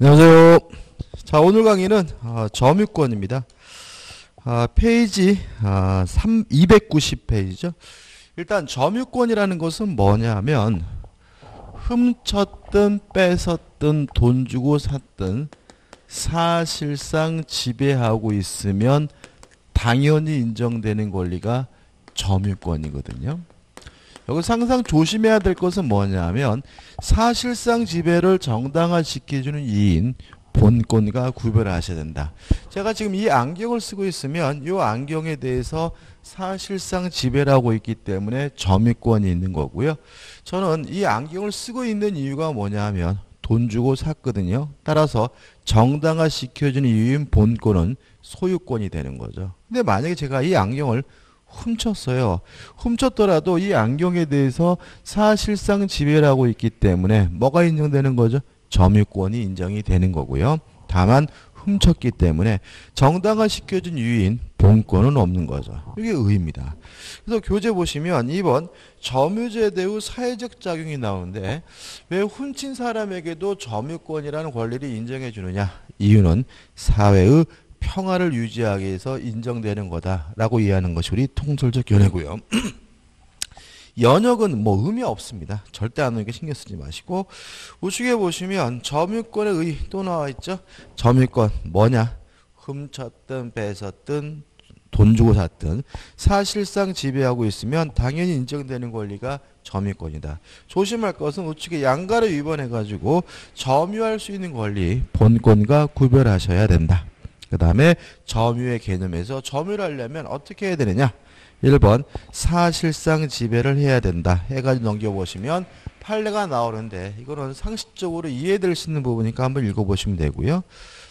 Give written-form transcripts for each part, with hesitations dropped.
안녕하세요. 자, 오늘 강의는 점유권입니다. 페이지 290페이지죠. 일단 점유권이라는 것은 뭐냐 하면 훔쳤든 뺏었든 돈 주고 샀든 사실상 지배하고 있으면 당연히 인정되는 권리가 점유권이거든요. 여기서 항상 조심해야 될 것은 뭐냐 하면 사실상 지배를 정당화시켜주는 이인, 본권과 구별을 하셔야 된다. 제가 지금 이 안경을 쓰고 있으면 이 안경에 대해서 사실상 지배를 하고 있기 때문에 점유권이 있는 거고요. 저는 이 안경을 쓰고 있는 이유가 뭐냐 하면 돈 주고 샀거든요. 따라서 정당화시켜주는 이유인 본권은 소유권이 되는 거죠. 근데 만약에 제가 이 안경을 훔쳤어요. 훔쳤더라도 이 안경에 대해서 사실상 지배를 하고 있기 때문에 뭐가 인정되는 거죠? 점유권이 인정이 되는 거고요. 다만 훔쳤기 때문에 정당화시켜준 이유인 본권은 없는 거죠. 이게 의의입니다. 그래서 교재 보시면 2번 점유죄 대우 사회적 작용이 나오는데 왜 훔친 사람에게도 점유권이라는 권리를 인정해 주느냐? 이유는 사회의 평화를 유지하기 위해서 인정되는 거다라고 이해하는 것이 우리 통설적 견해고요. 연역은 뭐 의미 없습니다. 절대 안 오니까 신경 쓰지 마시고 우측에 보시면 점유권의 의 또 나와 있죠. 점유권 뭐냐? 훔쳤든 뺏었든 돈 주고 샀든 사실상 지배하고 있으면 당연히 인정되는 권리가 점유권이다. 조심할 것은 우측에 양가를 위반해가지고 점유할 수 있는 권리 본권과 구별하셔야 된다. 그 다음에 점유의 개념에서 점유를 하려면 어떻게 해야 되느냐? 1번 사실상 지배를 해야 된다. 해가지고 넘겨보시면 판례가 나오는데 이거는 상식적으로 이해될 수 있는 부분이니까 한번 읽어보시면 되고요.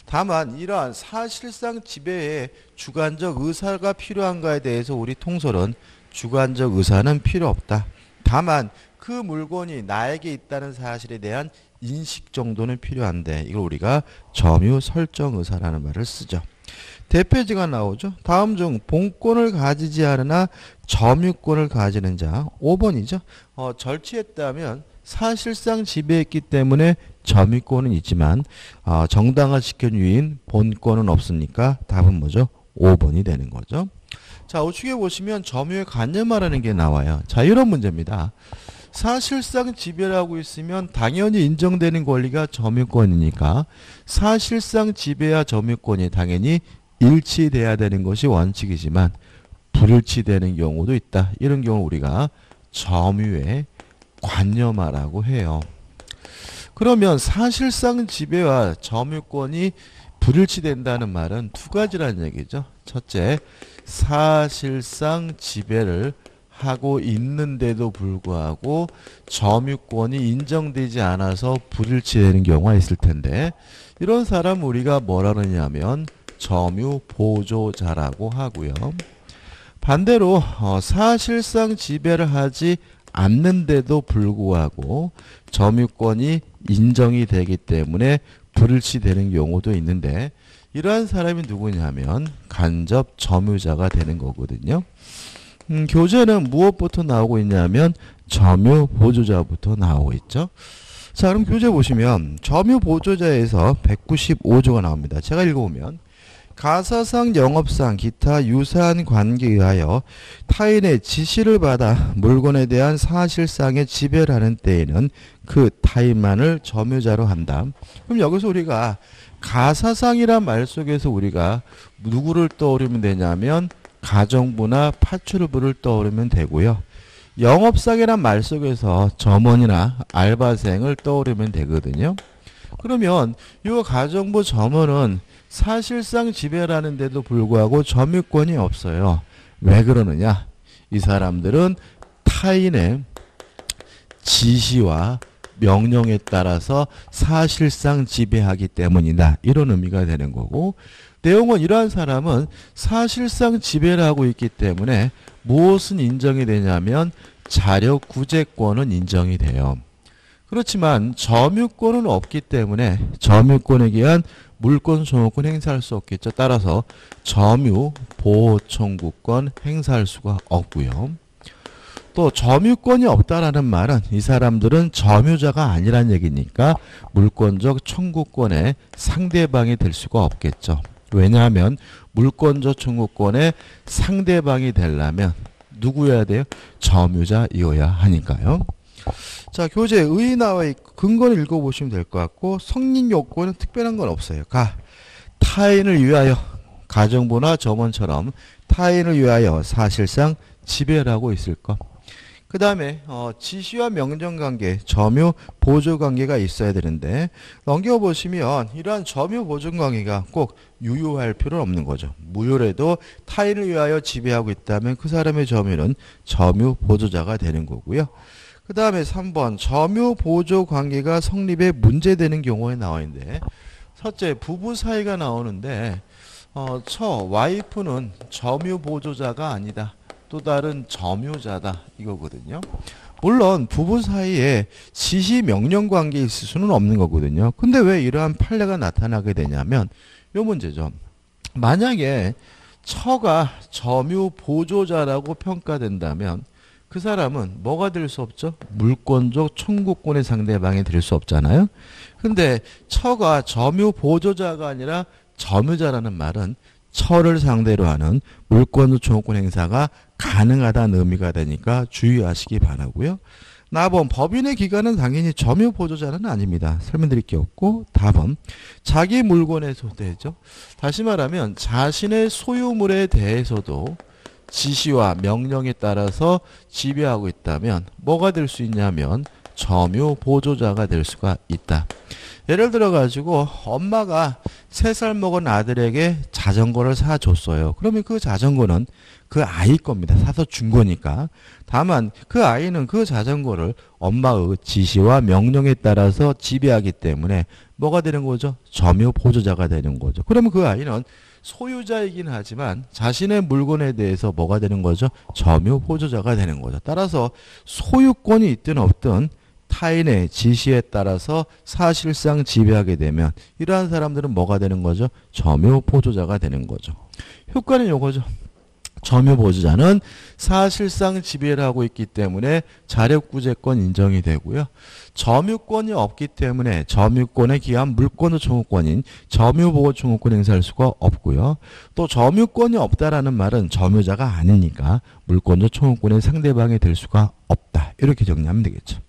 다만 이러한 사실상 지배에 주관적 의사가 필요한가에 대해서 우리 통설은 주관적 의사는 필요 없다. 다만 그 물건이 나에게 있다는 사실에 대한 인식 정도는 필요한데 이걸 우리가 점유 설정 의사라는 말을 쓰죠. 대표지가 나오죠. 다음 중 본권을 가지지 않으나 점유권을 가지는 자 5번이죠. 절취했다면 사실상 지배했기 때문에 점유권은 있지만 정당화시킨 유인 본권은 없으니까 답은 뭐죠? 5번이 되는 거죠. 자, 우측에 보시면 점유의 관념화라는 게 나와요. 자, 이런 문제입니다. 사실상 지배를 하고 있으면 당연히 인정되는 권리가 점유권이니까 사실상 지배와 점유권이 당연히 일치돼야 되는 것이 원칙이지만 불일치되는 경우도 있다. 이런 경우를 우리가 점유의 관념화라고 해요. 그러면 사실상 지배와 점유권이 불일치된다는 말은 두 가지라는 얘기죠. 첫째, 사실상 지배를 하고 있는데도 불구하고 점유권이 인정되지 않아서 불일치되는 경우가 있을 텐데 이런 사람 우리가 뭐라 그러냐면 점유 보조자라고 하고요. 반대로 사실상 지배를 하지 않는데도 불구하고 점유권이 인정이 되기 때문에 불일치되는 경우도 있는데 이러한 사람이 누구냐면 간접 점유자가 되는 거거든요. 교재는 무엇부터 나오고 있냐면 점유 보조자부터 나오고 있죠. 자, 그럼 교재 보시면 점유 보조자에서 195조가 나옵니다. 제가 읽어보면 가사상, 영업상, 기타 유사한 관계에 의하여 타인의 지시를 받아 물건에 대한 사실상의 지배를 하는 때에는 그 타인만을 점유자로 한다. 그럼 여기서 우리가 가사상이란 말 속에서 우리가 누구를 떠올리면 되냐면 가정부나 파출부를 떠오르면 되고요. 영업상이란 말 속에서 점원이나 알바생을 떠오르면 되거든요. 그러면 이 가정부 점원은 사실상 지배를 하는데도 불구하고 점유권이 없어요. 왜 그러느냐? 이 사람들은 타인의 지시와 명령에 따라서 사실상 지배하기 때문이다. 이런 의미가 되는 거고 내용은 이러한 사람은 사실상 지배를 하고 있기 때문에 무엇은 인정이 되냐면 자력 구제권은 인정이 돼요. 그렇지만 점유권은 없기 때문에 점유권에 의한 물권 소유권 행사할 수 없겠죠. 따라서 점유 보호 청구권 행사할 수가 없고요. 또 점유권이 없다라는 말은 이 사람들은 점유자가 아니란 얘기니까 물권적 청구권의 상대방이 될 수가 없겠죠. 왜냐하면 물권적 청구권의 상대방이 되려면 누구여야 돼요? 점유자이어야 하니까요. 자, 교재 의 나와 있고 근거를 읽어보시면 될 것 같고 성립 요건은 특별한 건 없어요. 타인을 위하여 가정부나 점원처럼 타인을 위하여 사실상 지배를 하고 있을 것. 그 다음에 지시와 명령관계, 점유 보조관계가 있어야 되는데 넘겨보시면 이러한 점유 보조관계가 꼭 유효할 필요는 없는 거죠. 무효라도 타인을 위하여 지배하고 있다면 그 사람의 점유는 점유 보조자가 되는 거고요. 그 다음에 3번 점유 보조 관계가 성립에 문제되는 경우에 나와 있는데 첫째 부부 사이가 나오는데 와이프는 점유 보조자가 아니다. 또 다른 점유자다 이거거든요. 물론 부부 사이에 지시 명령 관계 있을 수는 없는 거거든요. 근데 왜 이러한 판례가 나타나게 되냐면 요 문제죠. 만약에 처가 점유 보조자라고 평가된다면 그 사람은 뭐가 될 수 없죠? 물권적 청구권의 상대방이 될 수 없잖아요. 근데 처가 점유 보조자가 아니라 점유자라는 말은 처를 상대로 하는 물권적 청구권 행사가 가능하다는 의미가 되니까 주의하시기 바라고요. 나번 법인의 기관은 당연히 점유 보조자는 아닙니다. 설명드릴 게 없고 답은 자기 물건의 소유죠. 다시 말하면 자신의 소유물에 대해서도 지시와 명령에 따라서 지배하고 있다면 뭐가 될 수 있냐면 점유 보조자가 될 수가 있다. 예를 들어 가지고 엄마가 3살 먹은 아들에게 자전거를 사줬어요. 그러면 그 자전거는 그 아이 겁니다. 사서 준 거니까. 다만 그 아이는 그 자전거를 엄마의 지시와 명령에 따라서 지배하기 때문에 뭐가 되는 거죠? 점유 보조자가 되는 거죠. 그러면 그 아이는 소유자이긴 하지만 자신의 물건에 대해서 뭐가 되는 거죠? 점유 보조자가 되는 거죠. 따라서 소유권이 있든 없든 타인의 지시에 따라서 사실상 지배하게 되면 이러한 사람들은 뭐가 되는 거죠? 점유 보조자가 되는 거죠. 효과는 요거죠. 점유 보조자는 사실상 지배를 하고 있기 때문에 자력구제권 인정이 되고요. 점유권이 없기 때문에 점유권에 기한 물권의 청구권인 점유보호 청구권 행사할 수가 없고요. 또 점유권이 없다라는 말은 점유자가 아니니까 물권의 청구권의 상대방이 될 수가 없다. 이렇게 정리하면 되겠죠.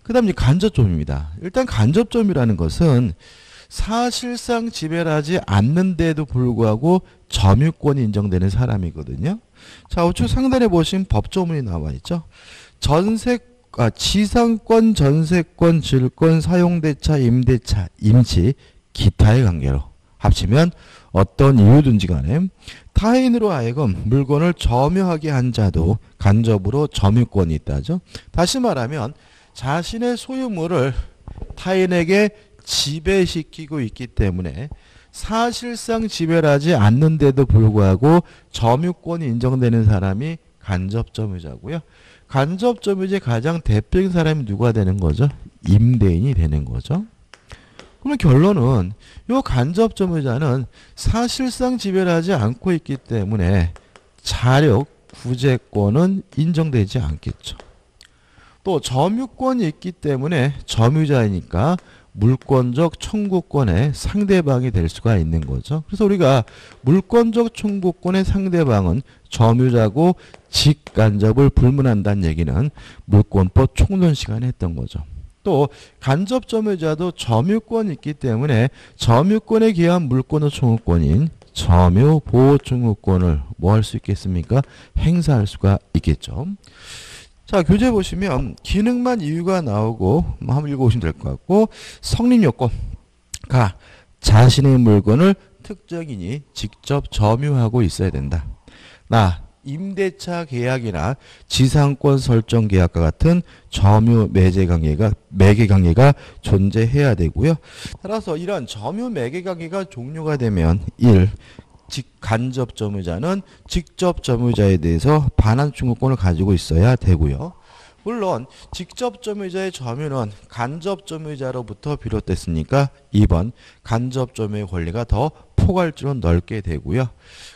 그 다음 간접점유입니다. 일단 간접점유라는 것은 사실상 지배를 하지 않는데도 불구하고 점유권이 인정되는 사람이거든요. 자, 우측 상단에 보시면 법조문이 나와 있죠. 지상권, 전세권, 질권, 사용대차, 임대차, 임치, 기타의 관계로 합치면 어떤 이유든지 간에 타인으로 하여금 물건을 점유하게 한 자도 간접으로 점유권이 있다죠. 다시 말하면 자신의 소유물을 타인에게 지배시키고 있기 때문에 사실상 지배를 하지 않는데도 불구하고 점유권이 인정되는 사람이 간접점유자고요. 간접점유자의 가장 대표적인 사람이 누가 되는 거죠? 임대인이 되는 거죠. 그러면 결론은 이 간접점유자는 사실상 지배를 하지 않고 있기 때문에 자력 구제권은 인정되지 않겠죠. 또 점유권이 있기 때문에 점유자이니까 물권적 청구권의 상대방이 될 수가 있는 거죠. 그래서 우리가 물권적 청구권의 상대방은 점유자고 직간접을 불문한다는 얘기는 물권법 총론 시간에 했던 거죠. 또 간접점유자도 점유권이 있기 때문에 점유권에 기한 물권적 청구권인 점유보호청구권을 뭐 할 수 있겠습니까? 행사할 수가 있겠죠. 자, 교재 보시면 기능만 이유가 나오고 한번 읽어보시면 될 것 같고 성립요건 자신의 물건을 특정인이 직접 점유하고 있어야 된다. 임대차 계약이나 지상권 설정 계약과 같은 점유 매개 관계가 존재해야 되고요. 따라서 이런 점유 매개 관계가 종료가 되면 1. 간접 점유자는 직접 점유자에 대해서 반환 청구권을 가지고 있어야 되고요. 물론 직접 점유자의 점유는 간접 점유자로부터 비롯됐으니까 2번 간접 점유의 권리가 더 포괄적으로 넓게 되고요.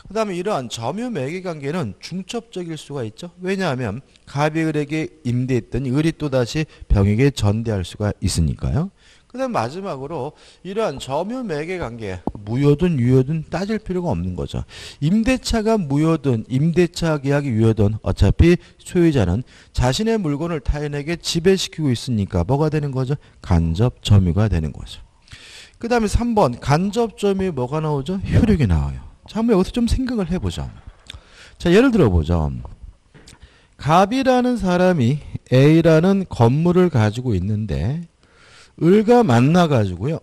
그 다음에 이러한 점유 매개 관계는 중첩적일 수가 있죠. 왜냐하면 갑이 을에게 임대했더니 을이 또다시 병에게 전대할 수가 있으니까요. 그 다음 마지막으로 이러한 점유 매개 관계 무효든 유효든 따질 필요가 없는 거죠. 임대차가 무효든 임대차 계약이 유효든 어차피 소유자는 자신의 물건을 타인에게 지배시키고 있으니까 뭐가 되는 거죠? 간접 점유가 되는 거죠. 그 다음에 3번 간접 점유에 뭐가 나오죠? 효력이 나와요. 자, 한번 여기서 좀 생각을 해보죠. 자, 예를 들어보죠. 갑이라는 사람이 A라는 건물을 가지고 있는데 을과 만나가지고요.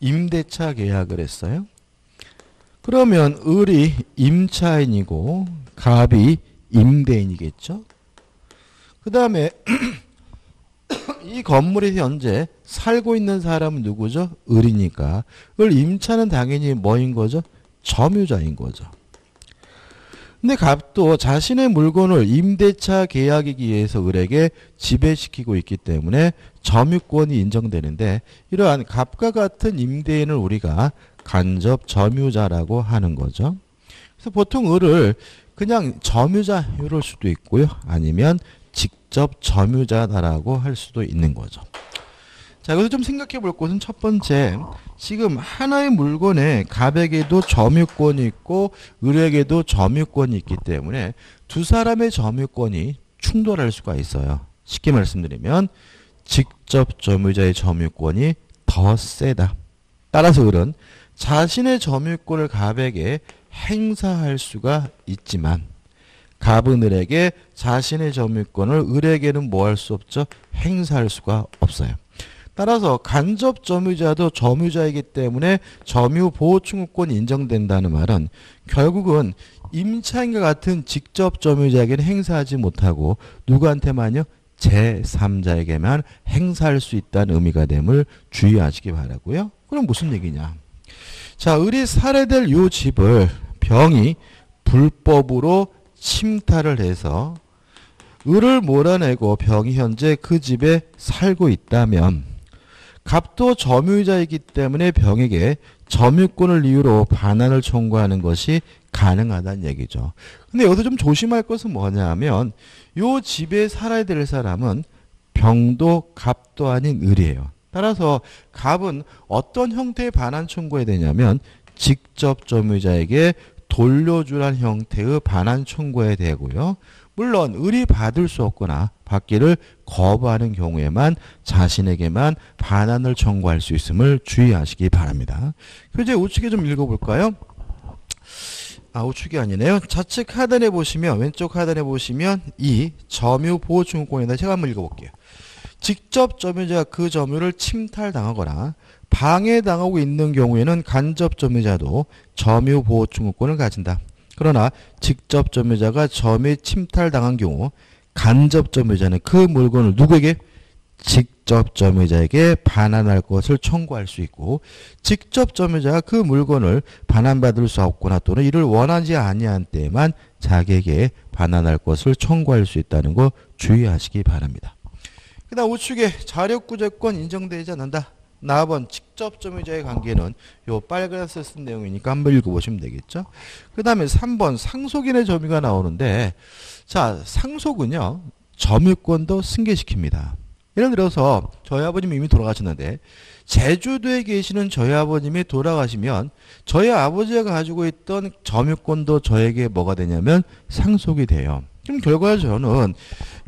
임대차 계약을 했어요. 그러면 을이 임차인이고 갑이 임대인이겠죠. 그 다음에 이 건물에 현재 살고 있는 사람은 누구죠? 을이니까 을 임차는 당연히 뭐인 거죠? 점유자인 거죠. 근데 갑도 자신의 물건을 임대차 계약이기 위해서 을에게 지배시키고 있기 때문에 점유권이 인정되는데 이러한 갑과 같은 임대인을 우리가 간접 점유자라고 하는 거죠. 그래서 보통 을을 그냥 점유자 이럴 수도 있고요. 아니면 직접 점유자다라고 할 수도 있는 거죠. 자, 여기서 좀 생각해 볼 것은 첫 번째, 지금 하나의 물건에 갑에게도 점유권이 있고 을에게도 점유권이 있기 때문에 두 사람의 점유권이 충돌할 수가 있어요. 쉽게 말씀드리면 직접 점유자의 점유권이 더 세다. 따라서 을은 자신의 점유권을 갑에게 행사할 수가 있지만 갑은 을에게 자신의 점유권을 을에게는 뭐 할 수 없죠? 행사할 수가 없어요. 따라서 간접 점유자도 점유자이기 때문에 점유보호청구권이 인정된다는 말은 결국은 임차인과 같은 직접 점유자에게는 행사하지 못하고 누구한테만요? 제3자에게만 행사할 수 있다는 의미가 됨을 주의하시기 바라고요. 그럼 무슨 얘기냐? 자, 을이 살해될 요 집을 병이 불법으로 침탈을 해서 을을 몰아내고 병이 현재 그 집에 살고 있다면 갑도 점유자이기 때문에 병에게 점유권을 이유로 반환을 청구하는 것이 가능하다는 얘기죠. 근데 여기서 좀 조심할 것은 뭐냐 하면 요 집에 살아야 될 사람은 병도 갑도 아닌 을이에요. 따라서 갑은 어떤 형태의 반환 청구해야 되냐면 직접 점유자에게 돌려주란 형태의 반환 청구해야 되고요. 물론 을이 받을 수 없거나 받기를 거부하는 경우에만 자신에게만 반환을 청구할 수 있음을 주의하시기 바랍니다. 교재 우측에 좀 읽어볼까요? 우측이 아니네요. 좌측 하단에 보시면 왼쪽 하단에 보시면 이 점유보호청구권에다 제가 한번 읽어볼게요. 직접 점유자가 그 점유를 침탈당하거나 방해당하고 있는 경우에는 간접 점유자도 점유보호청구권을 가진다. 그러나 직접 점유자가 점유 침탈당한 경우 간접 점유자는 그 물건을 누구에게? 직접 점유자에게 반환할 것을 청구할 수 있고 직접 점유자가 그 물건을 반환받을 수 없거나 또는 이를 원하지 아니한 때에만 자기에게 반환할 것을 청구할 수 있다는 거 주의하시기 바랍니다. 그 다음 우측에 자력구제권 인정되지 않는다. 4번 직접 점유자의 관계는 요 빨간색 쓴 내용이니까 한번 읽어보시면 되겠죠. 그 다음에 3번 상속인의 점유가 나오는데 자, 상속은요 점유권도 승계시킵니다. 예를 들어서 저희 아버님이 이미 돌아가셨는데 제주도에 계시는 저희 아버님이 돌아가시면 저희 아버지가 가지고 있던 점유권도 저에게 뭐가 되냐면 상속이 돼요. 그럼 결과적으로 저는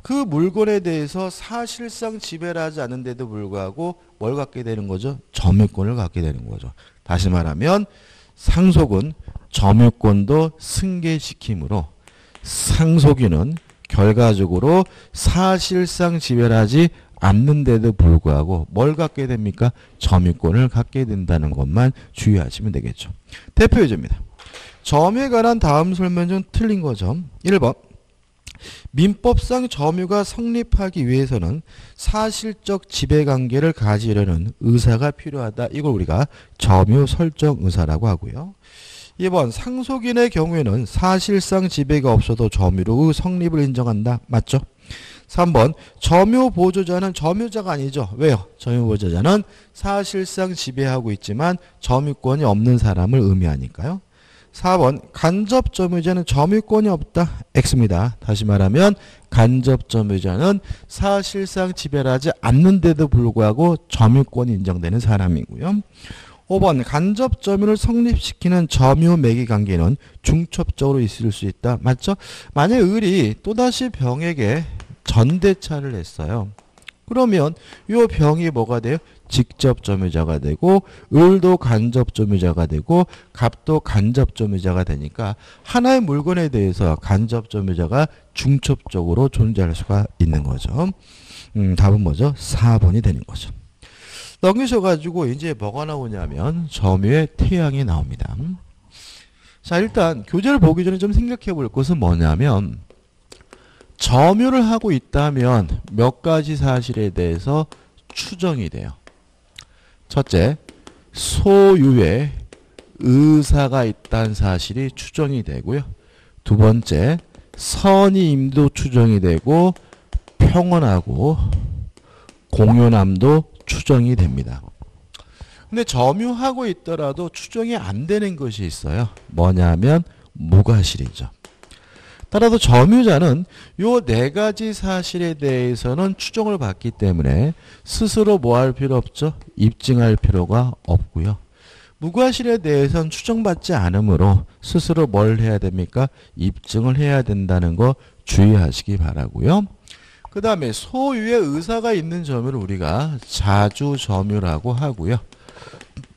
그 물건에 대해서 사실상 지배를 하지 않는데도 불구하고 뭘 갖게 되는 거죠? 점유권을 갖게 되는 거죠. 다시 말하면 상속은 점유권도 승계시킴으로 상속인은 결과적으로 사실상 지배를 하지 않는데도 불구하고 뭘 갖게 됩니까? 점유권을 갖게 된다는 것만 주의하시면 되겠죠. 대표 예제입니다. 점유에 관한 다음 설명 중 틀린 거죠. 1번 민법상 점유가 성립하기 위해서는 사실적 지배관계를 가지려는 의사가 필요하다. 이걸 우리가 점유 설정 의사라고 하고요. 2번 상속인의 경우에는 사실상 지배가 없어도 점유로 성립을 인정한다. 맞죠? 3번 점유 보조자는 점유자가 아니죠. 왜요? 점유 보조자는 사실상 지배하고 있지만 점유권이 없는 사람을 의미하니까요. 4번 간접 점유자는 점유권이 없다. X입니다. 다시 말하면 간접 점유자는 사실상 지배를 하지 않는데도 불구하고 점유권이 인정되는 사람이고요. 5번 간접 점유를 성립시키는 점유 매개 관계는 중첩적으로 있을 수 있다. 맞죠? 만약 을이 또다시 병에게 전대차를 했어요. 그러면 이 병이 뭐가 돼요? 직접 점유자가 되고 을도 간접 점유자가 되고 갑도 간접 점유자가 되니까 하나의 물건에 대해서 간접 점유자가 중첩적으로 존재할 수가 있는 거죠. 답은 뭐죠? 4번이 되는 거죠. 넘기셔가지고 이제 뭐가 나오냐면 점유의 태양이 나옵니다. 자, 일단 교재를 보기 전에 좀 생각해 볼 것은 뭐냐면 점유를 하고 있다면 몇 가지 사실에 대해서 추정이 돼요. 첫째, 소유의 의사가 있다는 사실이 추정이 되고요. 두 번째, 선의임도 추정이 되고 평온하고 공연함도 추정이 됩니다. 근데 점유하고 있더라도 추정이 안 되는 것이 있어요. 뭐냐면 무과실이죠. 따라서 점유자는 요 네 가지 사실에 대해서는 추정을 받기 때문에 스스로 뭐 할 필요 없죠? 입증할 필요가 없고요. 무과실에 대해서는 추정받지 않으므로 스스로 뭘 해야 됩니까? 입증을 해야 된다는 거 주의하시기 바라고요. 그 다음에 소유의 의사가 있는 점유를 우리가 자주점유라고 하고요.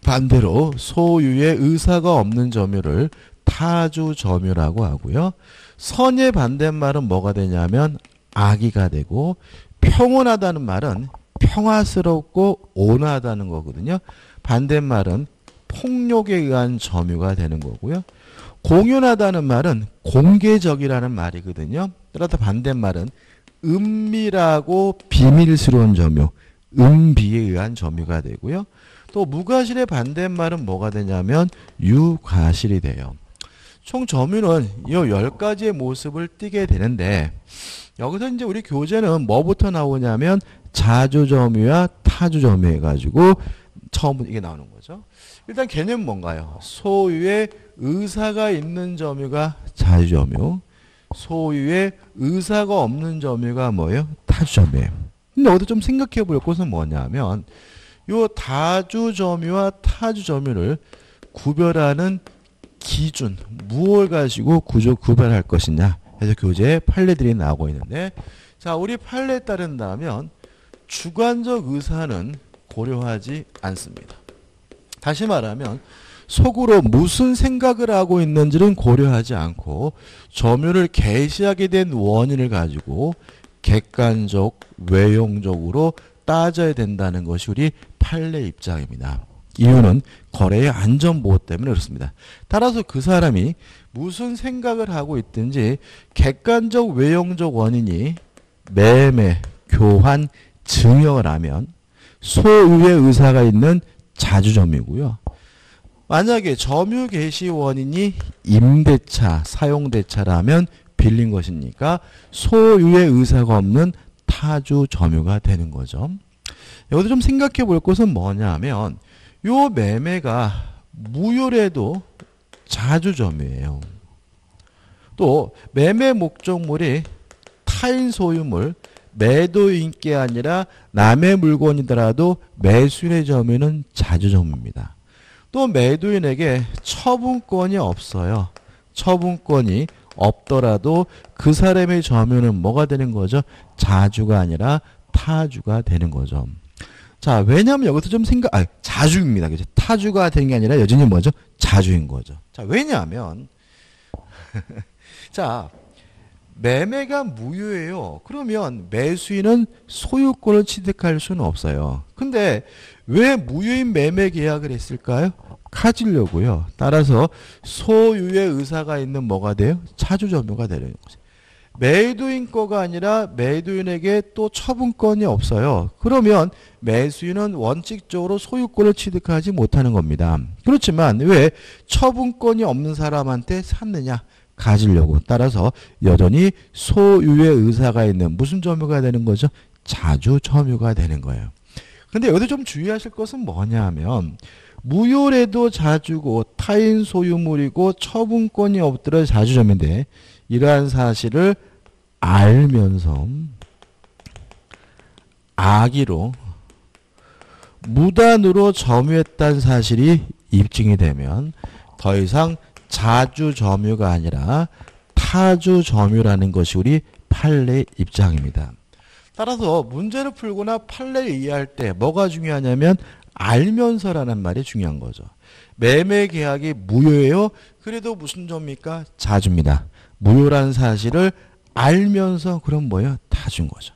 반대로 소유의 의사가 없는 점유를 타주점유라고 하고요. 선의 반대말은 뭐가 되냐면 악의가 되고 평온하다는 말은 평화스럽고 온화하다는 거거든요. 반대말은 폭력에 의한 점유가 되는 거고요. 공연하다는 말은 공개적이라는 말이거든요. 따라서 반대말은 은밀하고 비밀스러운 점유, 은비에 의한 점유가 되고요. 또 무과실의 반대말은 뭐가 되냐면 유과실이 돼요. 총 점유는 이 10가지의 모습을 띠게 되는데 여기서 이제 우리 교재는 뭐부터 나오냐면 자주점유와 타주점유 해가지고 처음부터 이게 나오는 거죠. 일단 개념은 뭔가요? 소유의 의사가 있는 점유가 자주점유, 소유의 의사가 없는 점유가 뭐예요? 타주점유예요. 근데 어디 좀 생각해 볼 것은 뭐냐면 요 다주점유와 타주점유를 구별하는 기준, 무엇을 가지고 구별할 것이냐 해서 교재에 판례들이 나오고 있는데 자, 우리 판례에 따른다면 주관적 의사는 고려하지 않습니다. 다시 말하면 속으로 무슨 생각을 하고 있는지는 고려하지 않고 점유를 개시하게 된 원인을 가지고 객관적, 외형적으로 따져야 된다는 것이 우리 판례 입장입니다. 이유는 거래의 안전보호 때문에 그렇습니다. 따라서 그 사람이 무슨 생각을 하고 있든지 객관적, 외형적 원인이 매매, 교환, 증여를 하면 소유의 의사가 있는 자주점유고요. 만약에 점유 개시 원인이 임대차, 사용대차라면 빌린 것이니까 소유의 의사가 없는 타주점유가 되는 거죠. 여기서 좀 생각해 볼 것은 뭐냐면 요 매매가 무효래도 자주점유예요. 또 매매 목적물이 타인 소유물, 매도인께 아니라 남의 물건이더라도 매수인의 점유는 자주점유입니다. 또 매도인에게 처분권이 없어요. 처분권이 없더라도 그 사람의 점유는 뭐가 되는 거죠? 자주가 아니라 타주가 되는 거죠. 자, 왜냐하면 여기서 좀 자주입니다. 그죠? 타주가 되는 게 아니라 여전히 뭐죠? 자주인 거죠. 자, 왜냐하면 자, 매매가 무효예요. 그러면 매수인은 소유권을 취득할 수는 없어요. 근데 왜 무효인 매매 계약을 했을까요? 가지려고요. 따라서 소유의 의사가 있는 뭐가 돼요? 자주점유가 되는 거죠. 매도인 거가 아니라 매도인에게 또 처분권이 없어요. 그러면 매수인은 원칙적으로 소유권을 취득하지 못하는 겁니다. 그렇지만 왜 처분권이 없는 사람한테 샀느냐? 가지려고. 따라서 여전히 소유의 의사가 있는 무슨 점유가 되는 거죠? 자주 점유가 되는 거예요. 근데 여기서 좀 주의하실 것은 뭐냐 하면 무효래도 자주고 타인 소유물이고 처분권이 없더라도 자주점인데 이러한 사실을 알면서 악의로 무단으로 점유했다는 사실이 입증이 되면 더 이상 자주 점유가 아니라 타주 점유라는 것이 우리 판례 입장입니다. 따라서 문제를 풀거나 판례를 이해할 때 뭐가 중요하냐면 알면서라는 말이 중요한 거죠. 매매 계약이 무효예요. 그래도 무슨 점입니까? 자주입니다. 무효라는 사실을 알면서 그럼 뭐예요? 타준 거죠.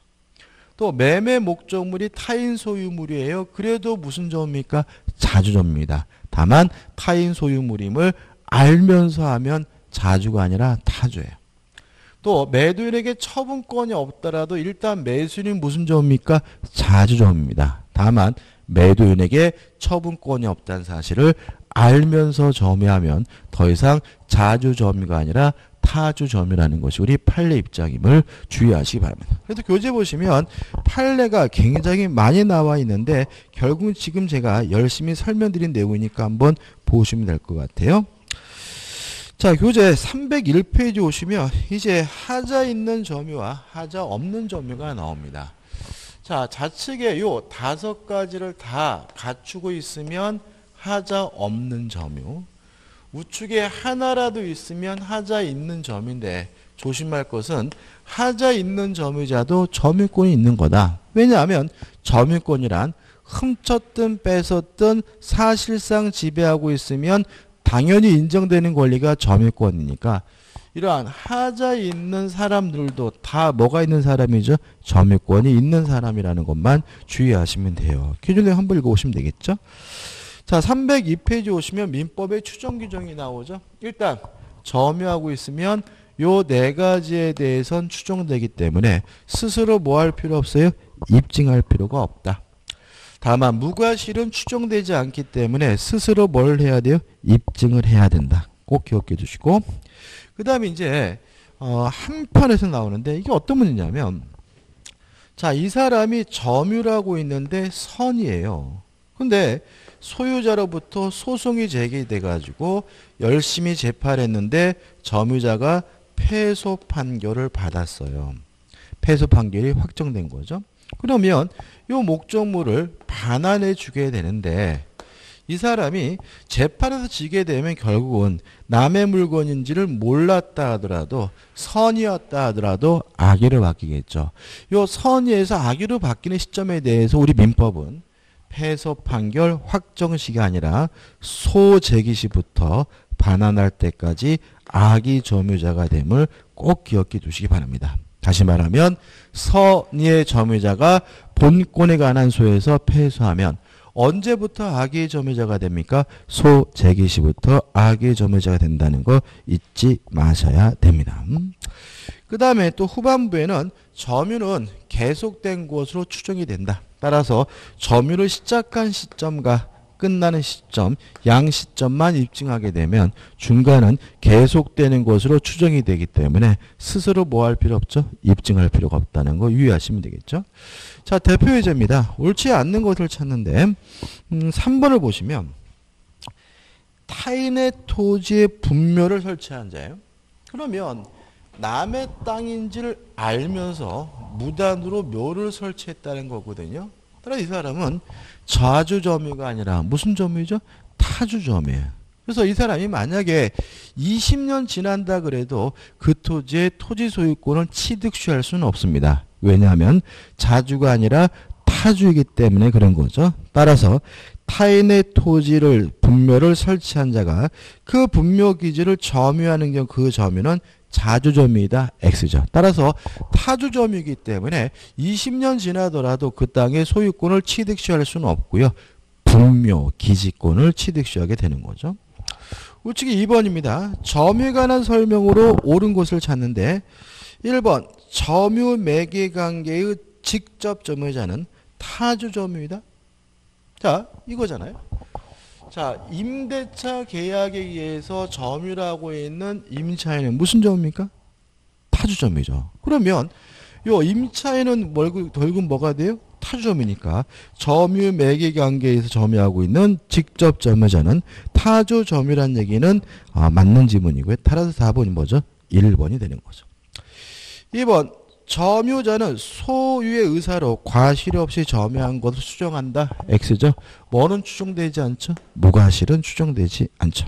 또 매매 목적물이 타인 소유물이에요. 그래도 무슨 점입니까? 자주점입니다. 다만 타인 소유물임을 알면서 하면 자주가 아니라 타주예요. 또 매도인에게 처분권이 없더라도 일단 매수인이 무슨 점입니까? 자주점입니다. 다만 매도인에게 처분권이 없다는 사실을 알면서 점유하면 더 이상 자주점유가 아니라 타주점유라는 것이 우리 판례 입장임을 주의하시기 바랍니다. 그래서 교재 보시면 판례가 굉장히 많이 나와 있는데 결국 지금 제가 열심히 설명드린 내용이니까 한번 보시면 될 것 같아요. 자, 교재 301페이지 오시면 이제 하자 있는 점유와 하자 없는 점유가 나옵니다. 자, 좌측에 요 5가지를 다 갖추고 있으면 하자 없는 점유, 우측에 하나라도 있으면 하자 있는 점인데 조심할 것은 하자 있는 점유자도 점유권이 있는 거다. 왜냐하면 점유권이란 훔쳤든 뺏었든 사실상 지배하고 있으면 당연히 인정되는 권리가 점유권이니까 이러한 하자 있는 사람들도 다 뭐가 있는 사람이죠? 점유권이 있는 사람이라는 것만 주의하시면 돼요. 기준에 한번 읽어보시면 되겠죠? 자, 302페이지 오시면 민법의 추정 규정이 나오죠. 일단 점유하고 있으면 요 4가지에 대해선 추정되기 때문에 스스로 뭐 할 필요 없어요? 입증할 필요가 없다. 다만 무과실은 추정되지 않기 때문에 스스로 뭘 해야 돼요? 입증을 해야 된다. 꼭 기억해 주시고 그 다음에 이제 한편에서 나오는데 이게 어떤 문제냐면 자, 이 사람이 점유라고 있는데 선이에요. 근데 소유자로부터 소송이 제기돼 가지고 열심히 재판했는데 점유자가 패소 판결을 받았어요. 패소 판결이 확정된 거죠. 그러면 이 목적물을 반환해 주게 되는데 이 사람이 재판에서 지게 되면 결국은 남의 물건인지를 몰랐다 하더라도 선의였다 하더라도 악의로 바뀌겠죠. 이 선의에서 악의로 바뀌는 시점에 대해서 우리 민법은 패소 판결 확정시가 아니라 소제기 시부터 반환할 때까지 악의 점유자가 됨을 꼭 기억해 두시기 바랍니다. 다시 말하면 선의의 점유자가 본권에 관한 소에서 패소하면 언제부터 악의 점유자가 됩니까? 소제기 시부터 악의 점유자가 된다는 거 잊지 마셔야 됩니다. 그 다음에 또 후반부에는 점유는 계속된 것으로 추정이 된다. 따라서 점유를 시작한 시점과 끝나는 시점, 양 시점만 입증하게 되면 중간은 계속되는 것으로 추정이 되기 때문에 스스로 뭐 할 필요 없죠? 입증할 필요가 없다는 거 유의하시면 되겠죠. 자, 대표 예제입니다. 옳지 않는 것을 찾는데 3번을 보시면 타인의 토지에 분묘를 설치한 자예요. 그러면 남의 땅인지를 알면서 무단으로 묘를 설치했다는 거거든요. 따라 이 사람은 자주점유가 아니라 무슨 점유죠? 타주점유예요. 그래서 이 사람이 만약에 20년 지난다 그래도 그 토지의 토지 소유권을 취득시할 수는 없습니다. 왜냐하면 자주가 아니라 타주이기 때문에 그런 거죠. 따라서 타인의 토지를 분묘를 설치한 자가 그 분묘 기지를 점유하는 경우 그 점유는 자주점유이다. X죠. 따라서 타주점유이기 때문에 20년 지나더라도 그 땅의 소유권을 취득시할 수는 없고요. 분묘, 기지권을 취득시하게 되는 거죠. 우측이 2번입니다. 점유에 관한 설명으로 옳은 것을 찾는데 1번 점유 매개관계의 직접 점유자는 타주점유이다. 자, 이거잖아요. 자, 임대차 계약에 의해서 점유하고 있는 임차인은 무슨 점입니까? 타주점이죠. 그러면 요 임차인은 결국 뭐가 돼요? 타주점이니까 점유 매개 관계에서 점유하고 있는 직접 점유자는 타주점유란 얘기는 맞는 지문이고요. 따라서 4번이 뭐죠? 1번이 되는 거죠. 2번 점유자는 소유의 의사로 과실 없이 점유한 것을 추정한다. X죠. 뭐는 추정되지 않죠? 무과실은 추정되지 않죠.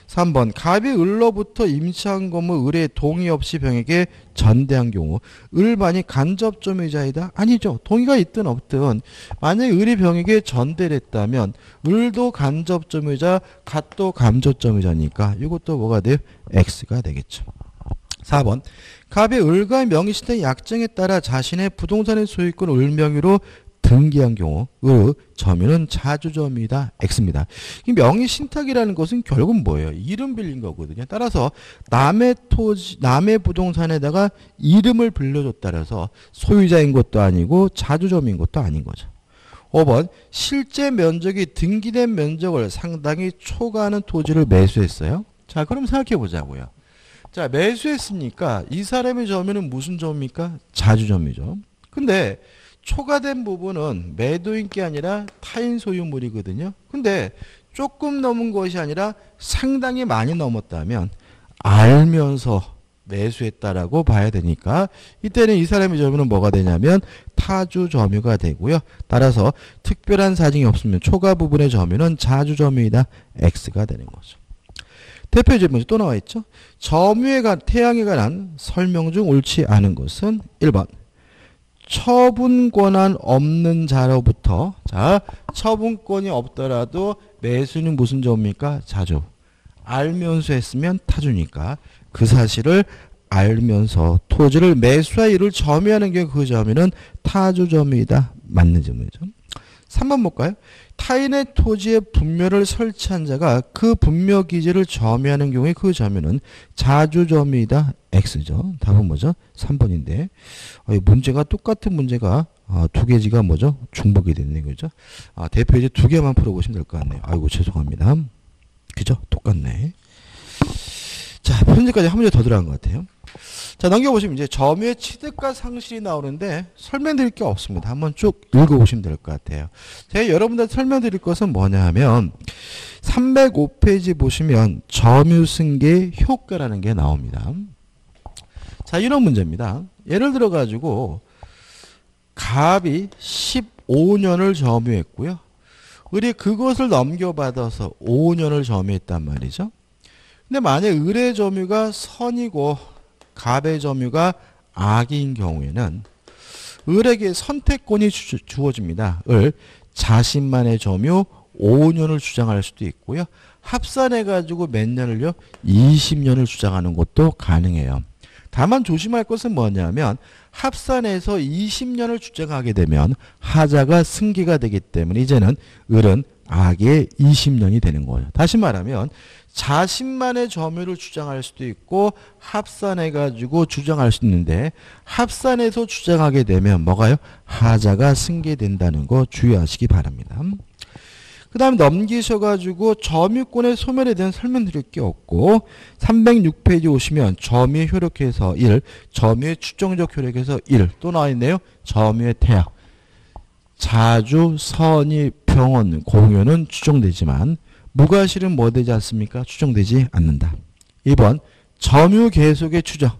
3번 갑이 을로부터 임차한 건물 을의 동의 없이 병에게 전대한 경우 을만이 간접점유자이다? 아니죠. 동의가 있든 없든 만약에 을이 병에게 전대를 했다면 을도 간접점유자, 갓도 간접점유자니까 이것도 뭐가 돼요? X가 되겠죠. 4번 갑이 을과 명의신탁 약정에 따라 자신의 부동산의 소유권 을 명의로 등기한 경우 의 점유는 자주점이다. X입니다. 이 명의신탁이라는 것은 결국은 뭐예요? 이름 빌린 거거든요. 따라서 남의 토지, 남의 부동산에다가 이름을 빌려줬다 그래서 소유자인 것도 아니고 자주점인 것도 아닌 거죠. 5번 실제 면적이 등기된 면적을 상당히 초과하는 토지를 매수했어요. 자, 그럼 생각해 보자고요. 자, 매수했으니까 이 사람의 점유는 무슨 점입니까? 자주점이죠. 근데 초과된 부분은 매도인 게 아니라 타인 소유물이거든요. 근데 조금 넘은 것이 아니라 상당히 많이 넘었다면 알면서 매수했다라고 봐야 되니까 이때는 이 사람의 점유는 뭐가 되냐면 타주 점유가 되고요. 따라서 특별한 사정이 없으면 초과 부분의 점유는 자주 점유이다. X가 되는 거죠. 대표 질문이 또 나와 있죠. 점유에 관한 태양에 관한 설명 중 옳지 않은 것은 1번 처분 권한 없는 자로부터 자 처분권이 없더라도 매수는 무슨 점입니까? 자주. 알면서 했으면 타주니까 그 사실을 알면서 토지를 매수할 일을 점유하는 경우 그 점유는 타주점이다. 맞는 점이죠. 3번 볼까요? 타인의 토지에 분묘를 설치한 자가 그 분묘 기지를 점유하는 경우에 그 점유는 자주점이다. X죠. 답은 뭐죠? 3번인데 문제가 똑같은 문제가 두 개지가 뭐죠? 중복이 됐네. 그죠? 대표이제 두 개만 풀어보시면 될 것 같네요. 아이고 죄송합니다. 그죠? 똑같네. 자, 현재까지 한 문제 더 들어간 것 같아요. 자, 넘겨보시면 이제 점유의 취득과 상실이 나오는데 설명드릴 게 없습니다. 한번 쭉 읽어보시면 될 것 같아요. 제가 여러분들한테 설명드릴 것은 뭐냐 하면 305페이지 보시면 점유승계 효과라는 게 나옵니다. 자, 이런 문제입니다. 예를 들어 가지고 갑이 15년을 점유했고요. 을이 그것을 넘겨받아서 5년을 점유했단 말이죠. 근데 만약 을의 점유가 선이고 갑의 점유가 악인 경우에는 을에게 선택권이 주어집니다. 을 자신만의 점유 5년을 주장할 수도 있고요. 합산해가지고 몇 년을요? 20년을 주장하는 것도 가능해요. 다만 조심할 것은 뭐냐면 합산해서 20년을 주장하게 되면 하자가 승계가 되기 때문에 이제는 을은 악의 20년이 되는 거예요. 다시 말하면 자신만의 점유를 주장할 수도 있고 합산해가지고 주장할 수 있는데 합산해서 주장하게 되면 뭐가요? 하자가 승계된다는 거 주의하시기 바랍니다. 그 다음에 넘기셔가지고 점유권의 소멸에 대한 설명드릴 게 없고 306페이지 오시면 점유의 효력에서 1, 점유의 추정적 효력에서 1 또 나와있네요. 점유의 태약, 자주, 선의, 병원, 공유는 추정되지만 무과실은 뭐 되지 않습니까? 추정되지 않는다. 2번 점유 계속의 추정.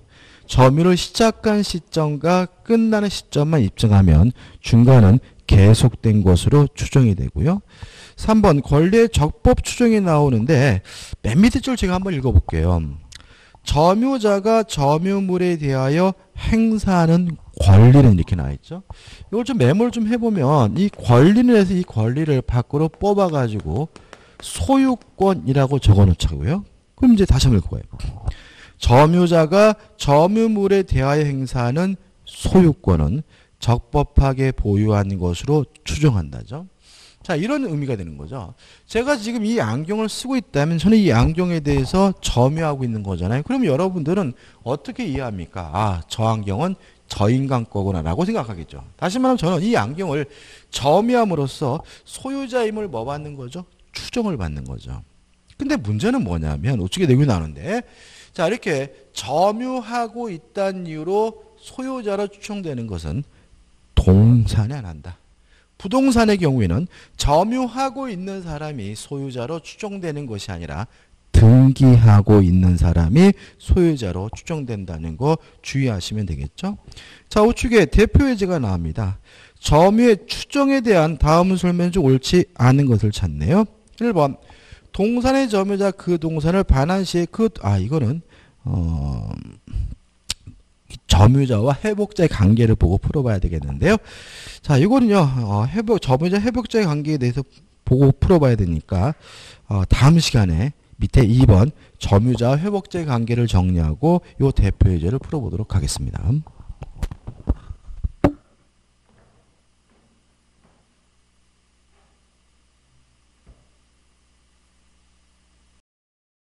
점유를 시작한 시점과 끝나는 시점만 입증하면 중간은 계속된 것으로 추정이 되고요. 3번 권리의 적법 추정이 나오는데 맨 밑에 줄 제가 한번 읽어볼게요. 점유자가 점유물에 대하여 행사하는 권리는 이렇게 나와있죠. 이걸 좀 메모를 좀 해보면 이 권리는 해서 이 권리를 밖으로 뽑아가지고 소유권이라고 적어놓자고요. 그럼 이제 다시 한번 읽어봐요. 점유자가 점유물에 대하여 행사하는 소유권은 적법하게 보유한 것으로 추정한다죠. 자, 이런 의미가 되는 거죠. 제가 지금 이 안경을 쓰고 있다면 저는 이 안경에 대해서 점유하고 있는 거잖아요. 그럼 여러분들은 어떻게 이해합니까? 아, 저 안경은 저 인간 거구나 라고 생각하겠죠. 다시 말하면 저는 이 안경을 점유함으로써 소유자임을 뭐 받는 거죠? 추정을 받는 거죠. 근데 문제는 뭐냐면 우측에 내용이 나오는데 자 이렇게 점유하고 있다는 이유로 소유자로 추정되는 것은 동산에 안 한다. 부동산의 경우에는 점유하고 있는 사람이 소유자로 추정되는 것이 아니라 등기하고 있는 사람이 소유자로 추정된다는 거 주의하시면 되겠죠. 자, 우측에 대표 예제가 나옵니다. 점유의 추정에 대한 다음 설명 중 옳지 않은 것을 찾네요. 1번 동산의 점유자 그 동산을 반환 시에 이거는 점유자와 회복자의 관계를 보고 풀어봐야 되겠는데요. 자, 이거는요, 점유자 회복자의 관계에 대해서 보고 풀어봐야 되니까, 다음 시간에 밑에 2번 점유자 회복자의 관계를 정리하고 요 대표 예제를 풀어보도록 하겠습니다.